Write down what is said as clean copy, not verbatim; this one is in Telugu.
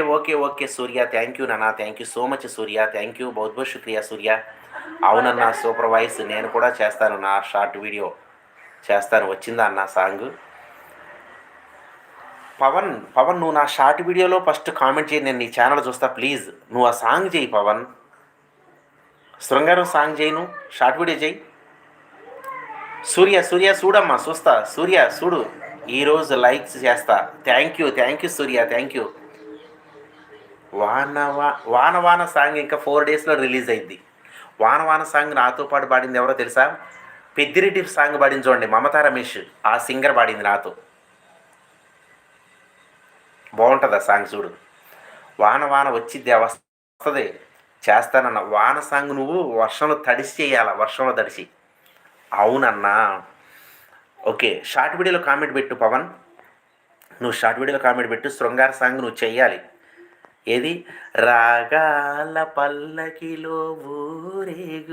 Okay. Okay Surya. Thank you నాన్న. Thank you so much Surya. Thank you. బహుత్ బహుత్ శుక్రియా సూర్య. అవునన్నా సూపర్ వాయిస్. నేను కూడా చేస్తాను నా షార్ట్ వీడియో చేస్తాను. వచ్చిందా అన్న సాంగు? పవన్, పవన్ నువ్వు నా షార్ట్ వీడియోలో ఫస్ట్ కామెంట్ చేయి. నేను నీ ఛానల్ చూస్తా ప్లీజ్. నువ్వు ఆ సాంగ్ చెయ్యి పవన్. శృంగారం సాంగ్ చేయి నువ్వు. షార్ట్ వీడియో చెయ్యి. సూర్య, సూర్య చూడమ్మా చూస్తా. సూర్య చూడు. ఈరోజు లైక్స్ చేస్తా. Thank you. Thank you Surya. Thank you. వాన వాన వాన సాంగ్ ఇంకా 4 డేస్‌లో రిలీజ్ అయ్యిద్ది. వాన వాన సాంగ్ నాతో పాటు పాడింది ఎవరో తెలుసా? పెద్దిరెడ్డి సాంగ్ పాడింది చూడండి 'మమతా రమేష్' ఆ సింగర్ పాడింది నాతో. బావుంటది ఆ సాంగ్ చూడు. వాన వాన వచ్చిద్ది వస్తది. చేస్తానన్న. వాన సాంగ్ నువ్వు వర్షంలో తడిసి చేయాల. వర్షంలో తడిసి. అవునన్నా. ఓకే. షార్ట్ వీడియోలో కామెంట్ పెట్టు పవన్. నువ్వు షార్ట్ వీడియోలో కామెంట్ పెట్టు. శృంగార సాంగ్ నువ్వు చెయ్యాలి. ఏది? రాగాల పల్లకిలో ఊరేగు